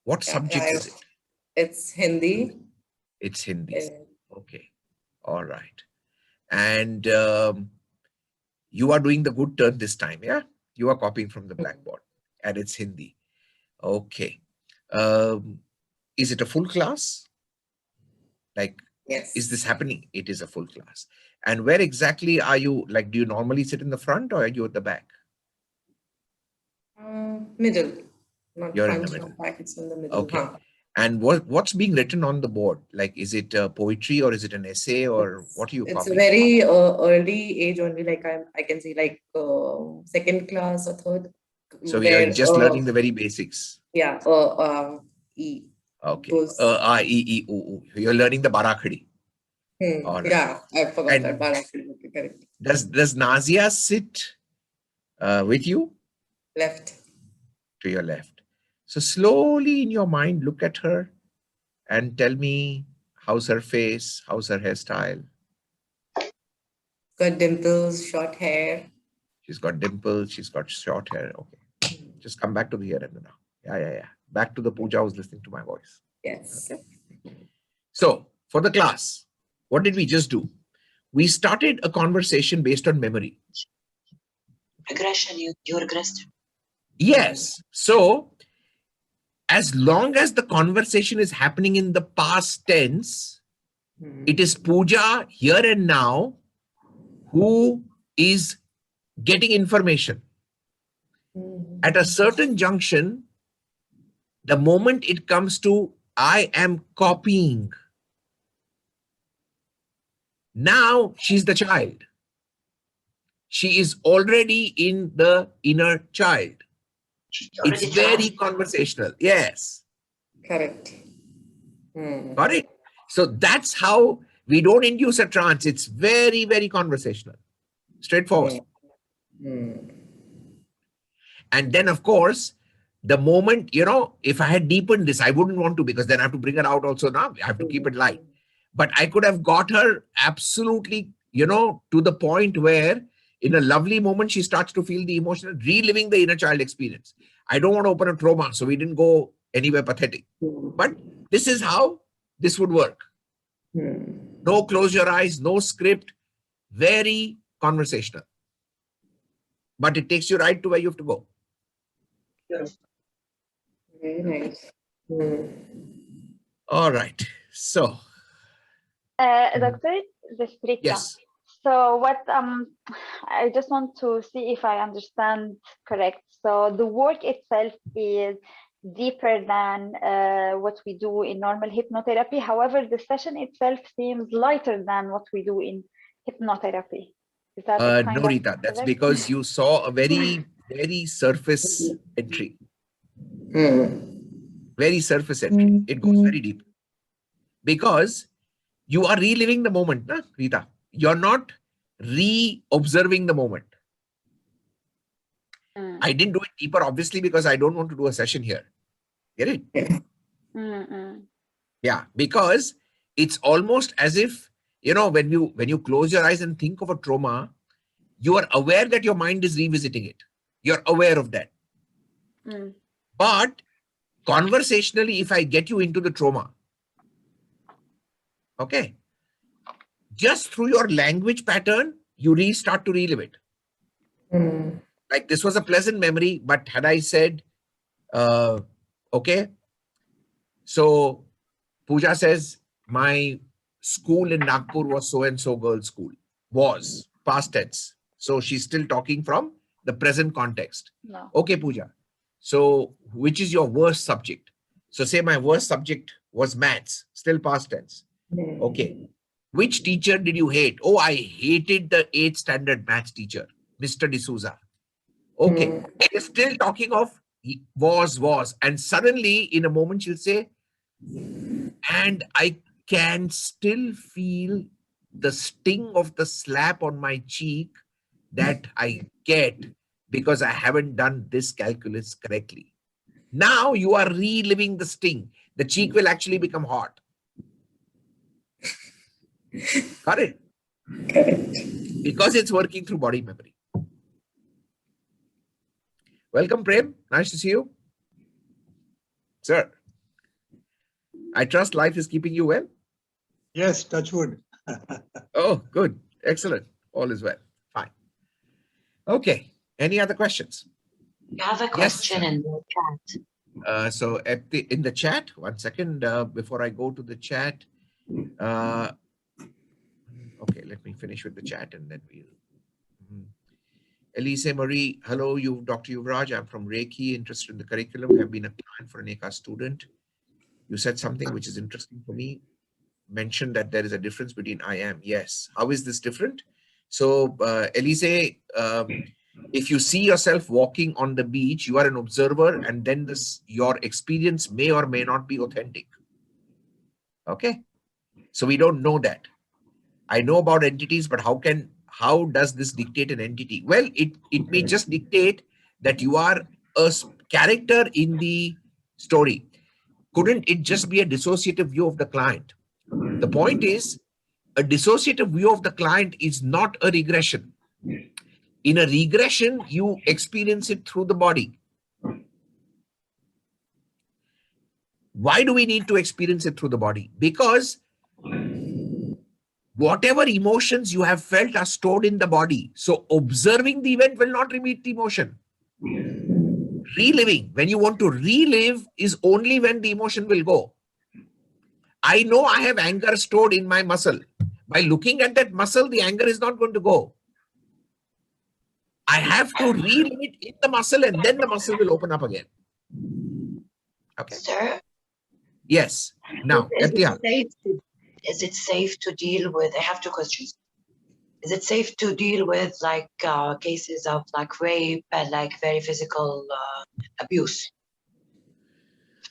What subject is it? It's Hindi. It's Hindi. Uh, Okay. All right. And you are doing the good turn this time, yeah? You are copying from the blackboard and it's Hindi. Okay. Is it a full class? Like, Yes. is this happening? It is a full class. And where exactly are you? Like, do you normally sit in the front or are you at the back? Middle. Not You're in front, the middle. not back. It's in the middle. Okay. And what's being written on the board? Like, is it poetry or is it an essay or what are you It's a copying? very early age only. Like I can see like second class or third. So we are just learning the very basics. Yeah. E. Okay. Those, I, E, E, O, O. You're learning the Barakhadi. All right. Yeah, I forgot And that. Barakadi. Okay, correct. Does Nazia sit with you? Left. To your left. So slowly in your mind, look at her and tell me how's her face, how's her hairstyle. Got dimples, short hair. She's got dimples, she's got short hair. Okay. Just come back to the here and the now. Yeah. Back to the Pooja who's listening to my voice. Yes. Okay. So for the class, what did we just do? We started a conversation based on memory. Regression, you regressed. Yes. So as long as the conversation is happening in the past tense, it is Pooja here and now who is getting information. At a certain junction, the moment it comes to I am copying, now she's the child. She is already in the inner child. It's very conversational. Yes. Correct. Got it? So that's how We don't induce a trance. It's very, very conversational, straightforward. And then, of course, the moment, you know, if I had deepened this, I wouldn't want to, because then I have to bring her out also now. I have to keep it light. But I could have got her absolutely, you know, to the point where in a lovely moment, she starts to feel the emotional, reliving the inner child experience. I don't want to open a trauma, so we didn't go anywhere pathetic. But this is how this would work. No close your eyes, no script, very conversational. But it takes you right to where you have to go. Very nice. All right. So, Doctor, this is Rita. yes. So what I just want to see if I understand correct. So the work itself is deeper than what we do in normal hypnotherapy. However, the session itself seems lighter than what we do in hypnotherapy. Is that kind No, of Rita, that's correct? because you saw a very, very surface entry. Very surface entry. It goes very deep. Because you are reliving the moment, na, Rita. You're not re-observing the moment. I didn't do it deeper, obviously, because I don't want to do a session here. Get it? Yeah, because it's almost as if, you know, when you close your eyes and think of a trauma, you are aware that your mind is revisiting it. You're aware of that. But conversationally, if I get you into the trauma, okay, just through your language pattern, you restart to relive it. Like this was a pleasant memory, but had I said, okay, so Pooja says, my school in Nagpur was so-and-so girls' school. Was, past tense. So she's still talking from the present context. No. Okay, Pooja. So which is your worst subject? So say my worst subject was maths, still past tense. Okay. Which teacher did you hate? Oh, I hated the 8th standard maths teacher, Mr. D'Souza. Okay. They're still talking of was. And suddenly in a moment she'll say, and I can still feel the sting of the slap on my cheek that I get because I haven't done this calculus correctly. Now you are reliving the sting. The cheek will actually become hot. Got it? Correct. Because it's working through body memory. Welcome, Prem. Nice to see you. Sir, I trust life is keeping you well. Yes, touch wood. Oh, good. Excellent. All is well. Fine. Okay. Any other questions? You have a question in the chat. So in the chat, 1 second, before I go to the chat. Okay, let me finish with the chat and then we'll. Elise Marie, hello, Dr. Yuvraj. I'm from Reiki, interested in the curriculum. I've been a client for an ECA student. You said something which is interesting for me. Mentioned that there is a difference between I am. Yes. How is this different? So, Elise, if you see yourself walking on the beach, you are an observer, and then your experience may or may not be authentic. Okay. So we don't know that. I know about entities, but how does this dictate an entity? Well, it may just dictate that you are a character in the story. Couldn't it just be a dissociative view of the client? The point is, a dissociative view of the client is not a regression. In a regression, you experience it through the body. Why do we need to experience it through the body? Because whatever emotions you have felt are stored in the body. So observing the event will not repeat the emotion. Reliving, when you want to relive, is only when the emotion will go. I know I have anger stored in my muscle. By looking at that muscle, the anger is not going to go. I have to relive it in the muscle, and then the muscle will open up again. Okay. Sir? Yes. Now, Is it safe to deal with, I have two questions. Is it safe to deal with like cases of like rape and like very physical abuse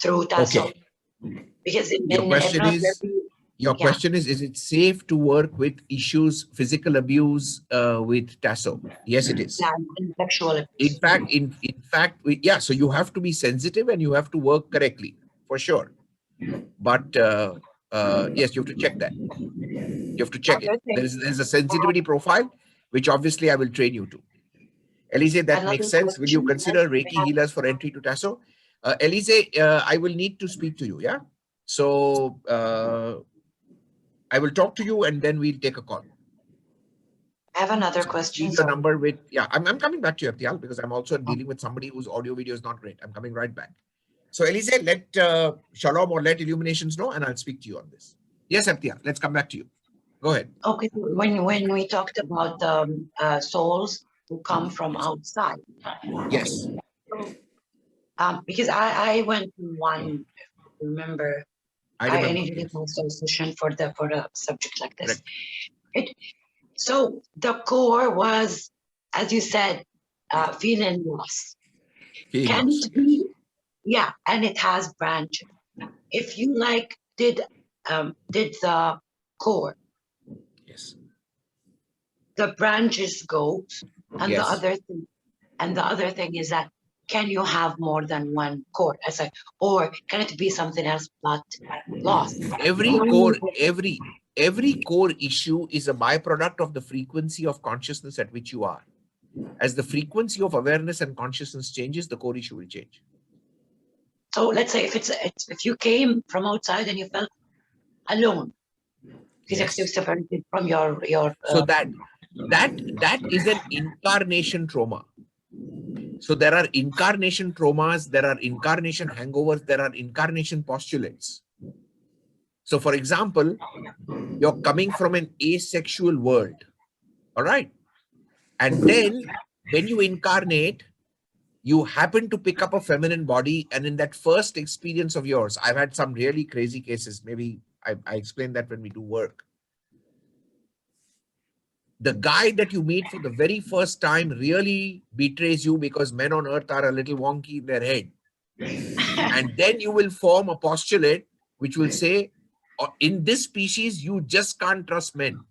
through Tasso? Okay. Because in Your question is, hypnotherapy, Your Yeah. question is it safe to work with issues, physical abuse with Tasso? Yes, it is. Yeah, and sexual abuse. In fact, yeah, so you have to be sensitive and you have to work correctly, for sure. But yes, you have to check that. You have to check it. Another thing- There's a sensitivity profile, which obviously I will train you to. Elise, that Another makes sense. Will you question consider is- Reiki healers for entry to Tasso? Elise, I will need to speak to you, yeah? So I will talk to you and then we'll take a call. I have another question. Leave your number with, yeah, I'm coming back to you, Abdial, because I'm also dealing with somebody whose audio video is not great. I'm coming right back. So Elise, let Shalom or let Illuminations know and I'll speak to you on this. Yes, Abdial, let's come back to you. Go ahead. Okay, when we talked about souls who come from outside. Yes. Because I went to one, remember, I I remember. needed a solution for a subject like this. Correct. So the core was, as you said, feeling lost. Can it be? Yeah, and it has branches. If you like did the core, Yes. the branches go, and Yes. the other thing is that can you have more than one core? As or can it be something else but lost? Every core issue is a byproduct of the frequency of consciousness at which you are. As the frequency of awareness and consciousness changes, the core issue will change. So let's say if you came from outside and you felt alone, because you're separated from your so that is an incarnation trauma. So there are incarnation traumas, there are incarnation hangovers, there are incarnation postulates. So for example, you're coming from an asexual world, all right? And then when you incarnate, you happen to pick up a feminine body, and in that first experience of yours, I've had some really crazy cases. Maybe I explain that when we do work. The guy that you meet for the very first time really betrays you because men on earth are a little wonky in their head. And then you will form a postulate which will say, in this species, you just can't trust men.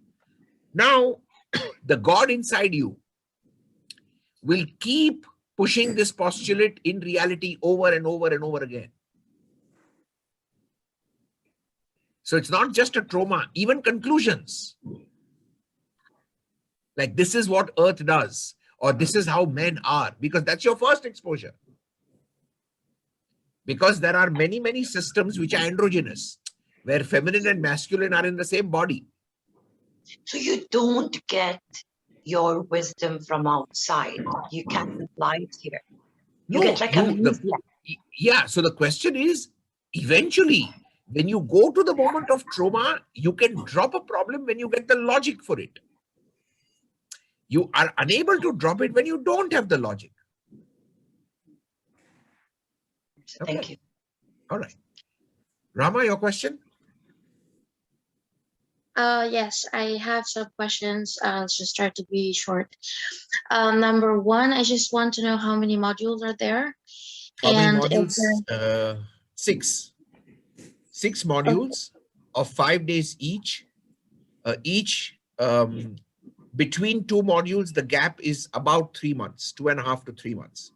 Now, the God inside you will keep pushing this postulate in reality over and over and over again. So it's not just a trauma, even conclusions. Like this is what earth does, or this is how men are, because that's your first exposure. Because there are many, many systems which are androgynous, where feminine and masculine are in the same body. So you don't get your wisdom from outside. You can't apply it here. You get like yeah. So the question is, eventually, when you go to the moment of trauma, you can drop a problem when you get the logic for it. You are unable to drop it when you don't have the logic. Okay. Thank you. All right. Rama, your question? Yes, I have some questions. I'll just try to be short. Number one, I just want to know how many modules are there. How many modules? 6. 6 modules of 5 days each. Between 2 modules, the gap is about 3 months, 2.5 to 3 months.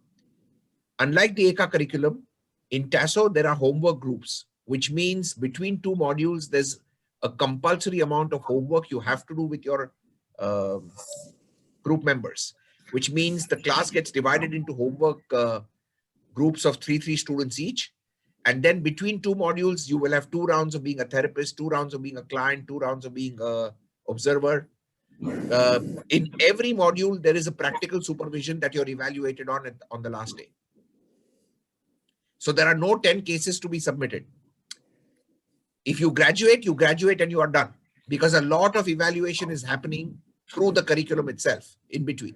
Unlike the ECA curriculum, in Tasso, there are homework groups, which means between 2 modules, there's a compulsory amount of homework you have to do with your group members, which means the class gets divided into homework groups of 3 students each. And then between 2 modules, you will have 2 rounds of being a therapist, 2 rounds of being a client, 2 rounds of being an observer. In every module, there is a practical supervision that you're evaluated on the last day. So there are no 10 cases to be submitted. If you graduate and you are done, because a lot of evaluation is happening through the curriculum itself in between.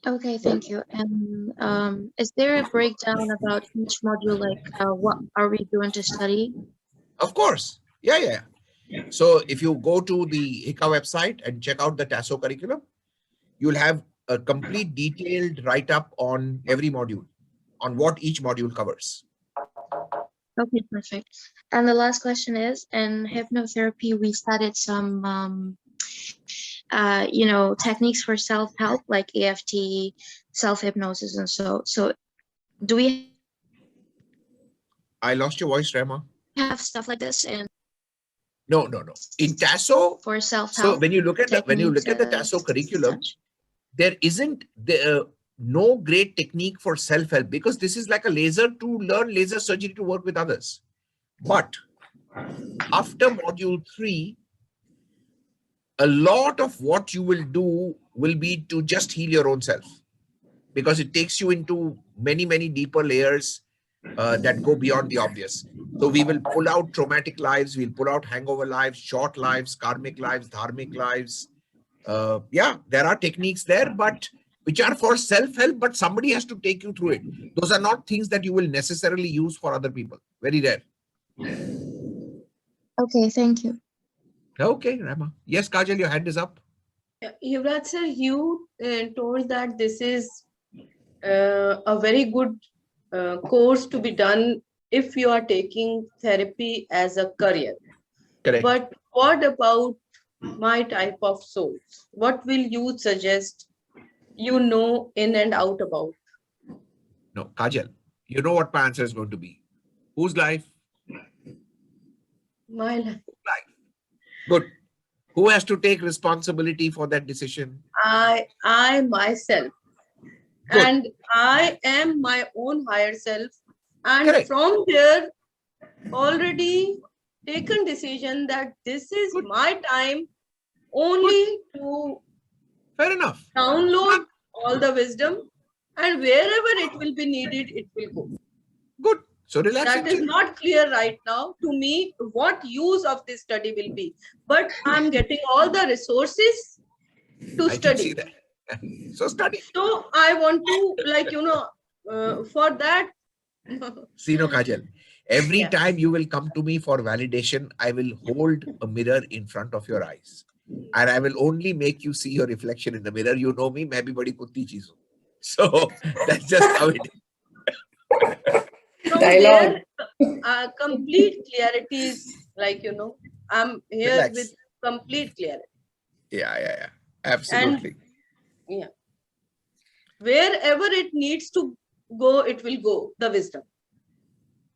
Okay, thank you. And is there a breakdown about each module, like what are we going to study? Of course. Yeah. So if you go to the HICA website and check out the Tasso curriculum, you'll have a complete detailed write-up on every module, on what each module covers. Okay, perfect. And the last question is, in hypnotherapy, we studied some, techniques for self-help like EFT, self-hypnosis, and so do we I lost your voice, Rama. have stuff like this in No. In Tasso, for self-help? so when you look at the techniques Tasso and curriculum, such? there isn't no great technique for self-help, because this is like a laser to learn laser surgery to work with others. But after module 3, a lot of what you will do will be to just heal your own self, because it takes you into many, many deeper layers that go beyond the obvious. So we will pull out traumatic lives, we'll pull out hangover lives, short lives, karmic lives, dharmic lives. Yeah, there are techniques there, but which are for self-help, but somebody has to take you through it. Those are not things that you will necessarily use for other people. Very rare. Okay, thank you. Okay, Rama. Yes, Kajal, your hand is up. Yuvraj sir, you told that this is a very good course to be done if you are taking therapy as a career. Correct. But what about my type of souls? What will you suggest you know in and out about? No, Kajal, you know what my answer is going to be. Whose life? My life. Good. Who has to take responsibility for that decision? I myself. Good. And I am my own higher self. And Correct. from there, already taken decision that this is Good. my time only to Fair enough. download all the wisdom, and wherever it will be needed, it will go. Good. So relax. That is not clear right now to me what use of this study will be, but I'm getting all the resources to I can study. see that. So study. So I want to, for that. See, no, Kajal. Every Yeah. time you will come to me for validation, I will hold a mirror in front of your eyes. And I will only make you see your reflection in the mirror. You know me, main bhi badi kutti cheez hu. So that's just how it is. From Dialogue. there, complete clarity is I'm here Relax. with complete clarity. Yeah. Absolutely. Yeah. Wherever it needs to go, it will go, the wisdom.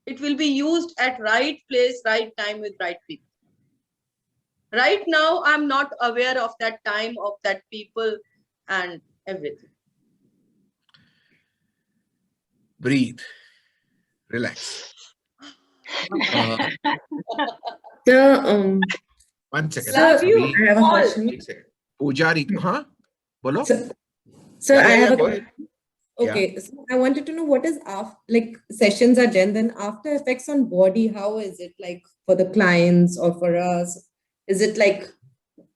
It will be used at right place, right time with right people. Right now, I'm not aware of that time, of that people and everything. Breathe. Relax. So, One second. Love you I have a all. question. One second. Pujari, huh? Bolo? So I Yeah, have go a ahead. okay. So I wanted to know what is after, like sessions are done, then after effects on body, how is it like for the clients or for us? Is it like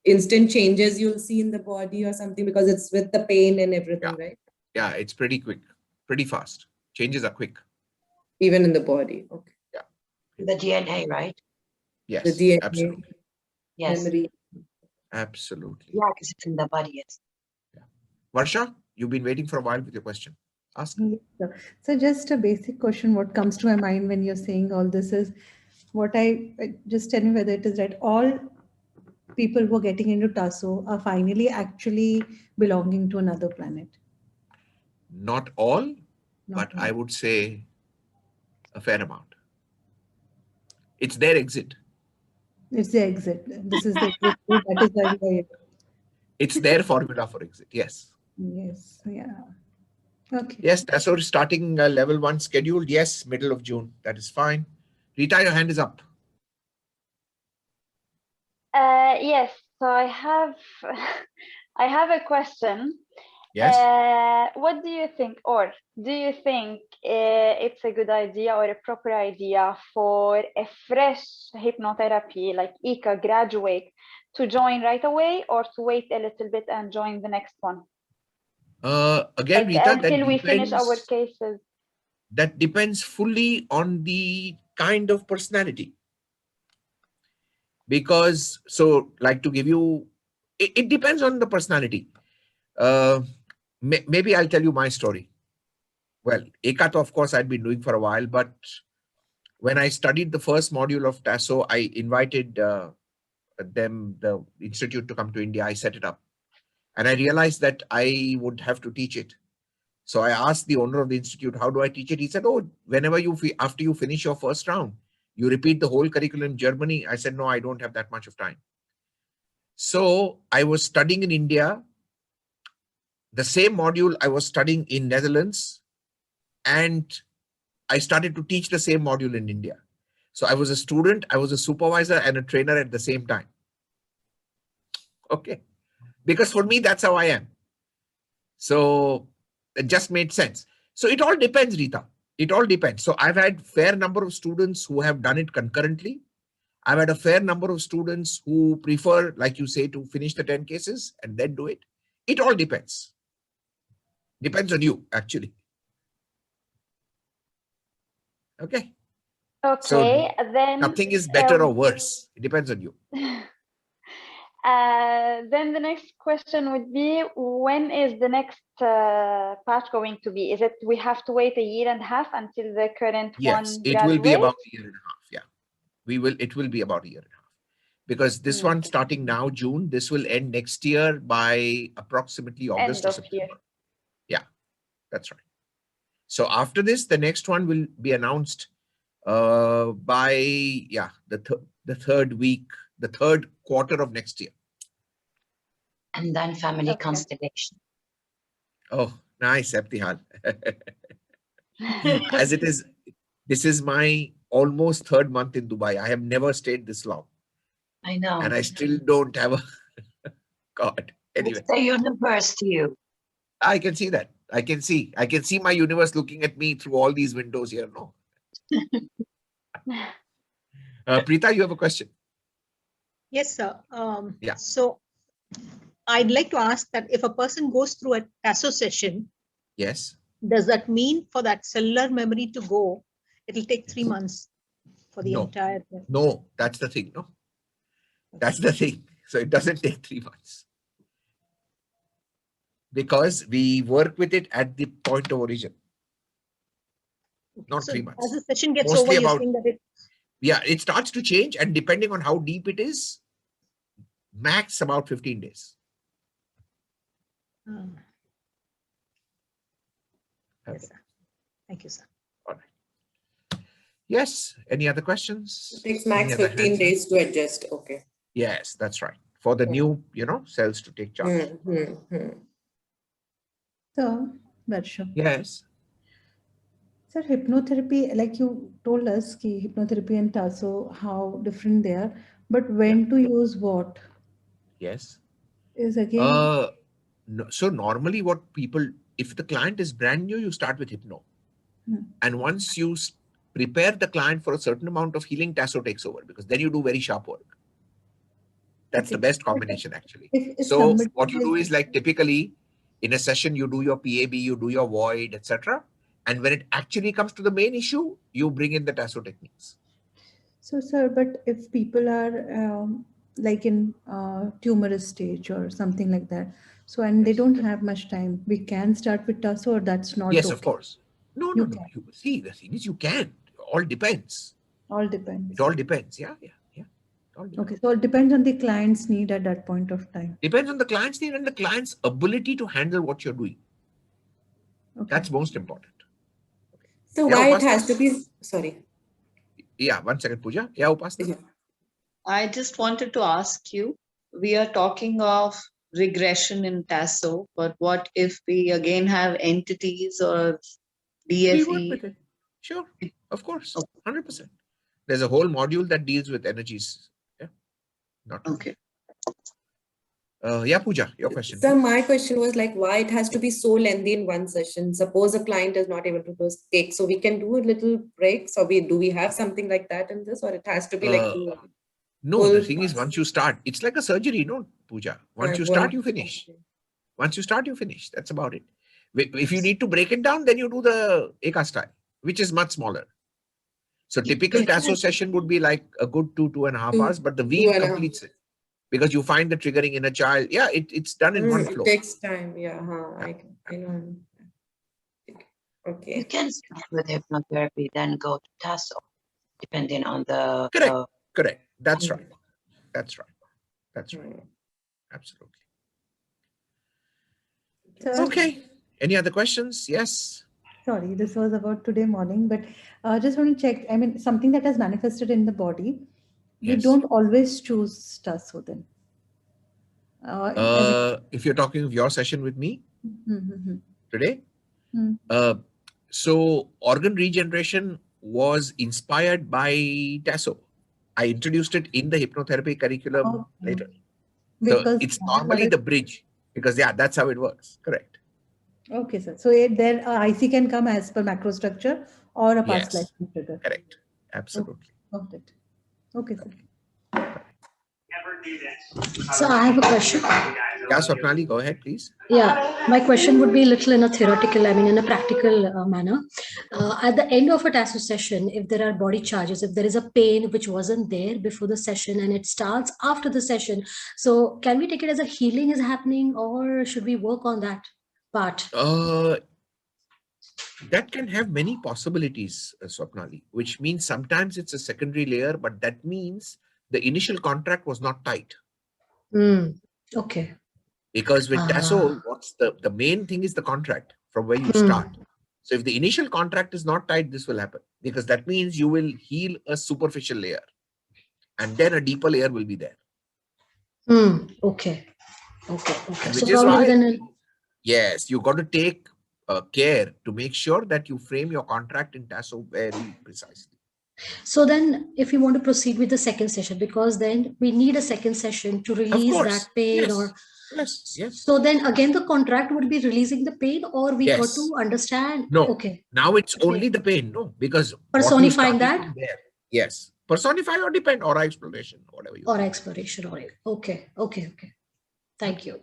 instant changes you'll see in the body or something because it's with the pain and everything, right? Yeah, it's pretty quick, pretty fast. Changes are quick. Even in the body. Okay. The DNA, right? Yes, The DNA, absolutely. Yes. memory. Absolutely. Yeah, because it's in the body. Yes. Varsha, you've been waiting for a while with your question. Ask. So just a basic question, what comes to my mind when you're saying all this is what I just tell me whether it is right. All people who are getting into Tasso are finally actually belonging to another planet. Not all, Not but all. I would say a fair amount. It's their exit. It's the exit. This is the exit. That is why we are. It's their formula for exit. Yes. Yes. Yeah. Okay. Yes, Tasso is starting level 1 scheduled. Yes, middle of June. That is fine. Rita, your hand is up. Yes, so I have I have a question. Yes. What do you think, or do you think it's a good idea or a proper idea for a fresh hypnotherapy, like ICA graduate, to join right away or to wait a little bit and join the next one? Again, Like, Rita, until we finish our cases. That depends fully on the kind of personality. Because, so like to give you, it depends on the personality. Maybe I'll tell you my story. Well, Ekato, of course, I'd been doing for a while, but when I studied the first module of Tasso, I invited them, the institute, to come to India. I set it up. And I realized that I would have to teach it. So I asked the owner of the institute, how do I teach it? He said, oh, whenever after you finish your first round, you repeat the whole curriculum in Germany. I said, no, I don't have that much of time. So I was studying in India, the same module I was studying in Netherlands, and I started to teach the same module in India. So I was a student, I was a supervisor and a trainer at the same time. Okay. Because for me, that's how I am. So it just made sense. So it all depends, Rita. It all depends. So I've had fair number of students who have done it concurrently. I've had a fair number of students who prefer, like you say, to finish the 10 cases and then do it. It all depends. Depends on you, actually. Okay. Okay, So then nothing is better or worse. It depends on you. Then the next question would be, when is the next batch going to be? Is it we have to wait a year and a half until the current Yes, one it will be about graduates? a year and a half. Yeah, it will be about a year and a half. Because this one starting now, June, this will end next year by approximately August or September. Year. Yeah, that's right. So after this, the next one will be announced by the third quarter of next year. And then family constellation. Oh, nice, Abtihal. As it is, this is my almost third month in Dubai. I have never stayed this long. I know. And I still don't have a God. Anyway. It's the universe to you. I can see that. I can see my universe looking at me through all these windows here. No. Preeta, you have a question? Yes, sir. Yeah. So I'd like to ask that if a person goes through a Tasso session, yes, does that mean for that cellular memory to go, it'll take 3 months for the entire thing? No, that's the thing. No, that's the thing. So it doesn't take 3 months. Because we work with it at the point of origin. Not 3 months. As the session gets Mostly over, you're saying that it... Yeah, it starts to change, and depending on how deep it is, max about 15 days. Yes, sir. Thank you, sir. All right. Yes. Any other questions? It takes max 15 days to adjust. Okay. Yes, that's right. For the new, cells to take charge. So, Varsha. Yes. Sir, hypnotherapy, like you told us, hypnotherapy and Tasso, how different they are, but when to use what? Yes. Is again... No, so normally what people, if the client is brand new, you start with hypno. And once you prepare the client for a certain amount of healing, Tasso takes over, because then you do very sharp work. That's the best combination, actually. So what you do is, like, typically in a session, you do your PAB, you do your void, etc. And when it actually comes to the main issue, you bring in the Tasso techniques. So, sir, but if people are like in tumorous stage or something like that, so and they don't have much time, we can start with Tasso, or that's not Yes, okay? of course. No. See, the thing is, you can. All depends. All depends. It all depends. Yeah. Okay, so it depends on the client's need at that point of time. Depends on the client's need and the client's ability to handle what you're doing. Okay. That's most important. So why it has to be, sorry. Yeah, 1 second, Pooja. Yeah, Upasna. Yeah. I just wanted to ask you, we are talking of regression in Tasso, but what if we again have entities or DFE? We work with it. Sure, of course, 100%. There's a whole module that deals with energies. Yeah, not okay. Yeah, Pooja, your question. So my question was like, why it has to be so lengthy in one session? Suppose a client is not able to take, so we can do a little breaks, or do we have something like that in this, or it has to be like no, the thing is, once you start, it's like a surgery, no, Pooja. Once you start, you finish. Once you start, you finish. That's about it. If you need to break it down, then you do the Eka style, which is much smaller. So typical Tasso session would be like a good 2.5 hours, but the weave completes it. Because you find the triggering in a child. Yeah, it's done in one flow. It takes time. Yeah, I know. Okay. You can start with hypnotherapy, then go to Tasso. depending on the Correct. That's right. That's right. That's right. Absolutely. So, Okay. Any other questions? Yes. sorry, this was about today morning, but just want to check. I mean, something that has manifested in the body, we Yes. don't always choose Tasso then. If you're talking of your session with me today, Mm. so organ regeneration was inspired by Tasso. I introduced it in the hypnotherapy curriculum later. So Because it's normally the bridge because that's how it works. Correct. Okay, sir. So there IC can come as per macro structure or a past life trigger. Correct. Absolutely. Got it. Okay, sir. So I have a question. Yeah, Swapnali, go ahead, please. Yeah, my question would be a little in a theoretical, I mean, in a practical manner. At the end of a Tasso session, if there are body charges, if there is a pain which wasn't there before the session and it starts after the session, so can we take it as a healing is happening, or should we work on that part? That can have many possibilities, Swapnali, which means sometimes it's a secondary layer, but that means the initial contract was not tight. Okay. Because with Tasso, what's the main thing is the contract from where you start. So if the initial contract is not tight, this will happen because that means you will heal a superficial layer and then a deeper layer will be there. Okay. Which So is probably why, then, yes, you got to take care to make sure that you frame your contract in Tasso very precisely. so then if we want to proceed with the second session, because then we need a second session to release that pain, or yes. So then again, the contract would be releasing the pain, or we got to understand. No. Okay. Now it's only the pain, no, because Personifying that. There, yes, personify or depend or exploration, whatever you. Or exploration, or okay. Thank you.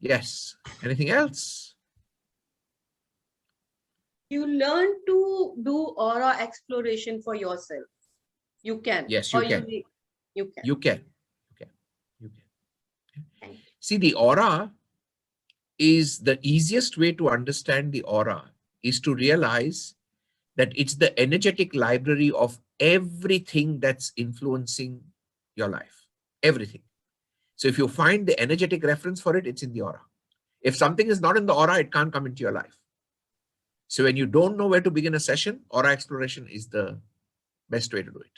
Yes. Anything else? You learn to do aura exploration for yourself. You can. Yes, you can. You can. You can. See, the aura is the easiest way to understand the aura is to realize that it's the energetic library of everything that's influencing your life. Everything. So if you find the energetic reference for it, it's in the aura. If something is not in the aura, it can't come into your life. So when you don't know where to begin a session, aura exploration is the best way to do it.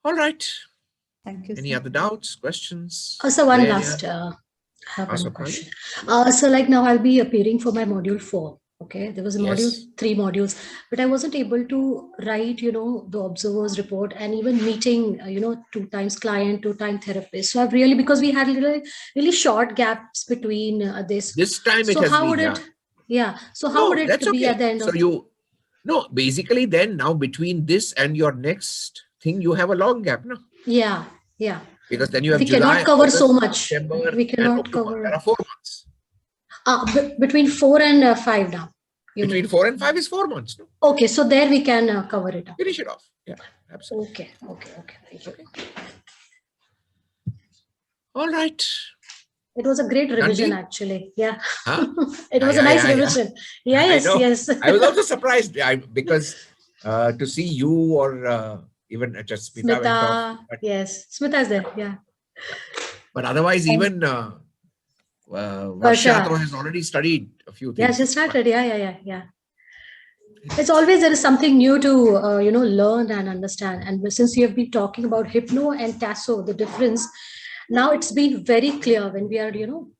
All right. Thank you. Any other doubts, questions? So one last, I have one more question. So like now I'll be appearing for my module 4. Okay, there was a module 3 modules, but I wasn't able to write, the observer's report and even meeting, 2 times client, 2 times therapist. So I've really, because we had really short gaps between this. This time so it has how been, would it? Yeah. So how would it be at the end of? No, basically then now between this and your next thing, you have a long gap, no? Yeah. Because then you have we July, cannot cover August, so much. September, We cannot and October. cover. There are 4 months. Between 4 and 5 now. Between 4 and 5 is 4 months. No? Okay, so there we can cover it up. Finish it off. Yeah, absolutely. Okay. Thank you. All right. It was a great revision, actually. Yeah. Huh? It was a nice revision. Yeah, yes. I was also surprised because to see you or even just Smita went off. Yes, Smita is there. Yeah. But otherwise, even Varsha has already studied a few things. Yeah, she started. Yeah. It's always there is something new to learn and understand. And since you have been talking about hypno and Tasso, the difference, now it's been very clear when we are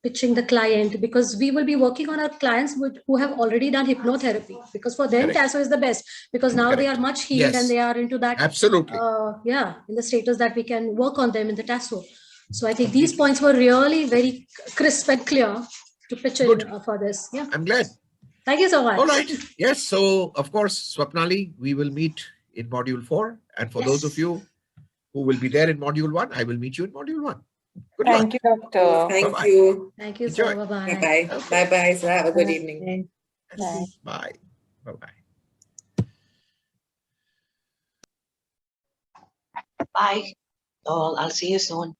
pitching the client, because we will be working on our clients who have already done hypnotherapy, because for them Tasso is the best, because now they are much healed and they are into that in the status that we can work on them in the Tasso. So I think these points were really very crisp and clear to pitch in for this. Yeah, I'm glad. Thank you so much. All right. Yes. So of course, Swapnali, we will meet in module 4. And for those of you who will be there in module 1, I will meet you in module 1. Good Thank you, doctor. Thank you. Thank you, sir. Bye-bye. Bye-bye. Bye-bye, sir. Have a good evening. Bye. Bye. Bye-bye. Bye. All. I'll see you soon.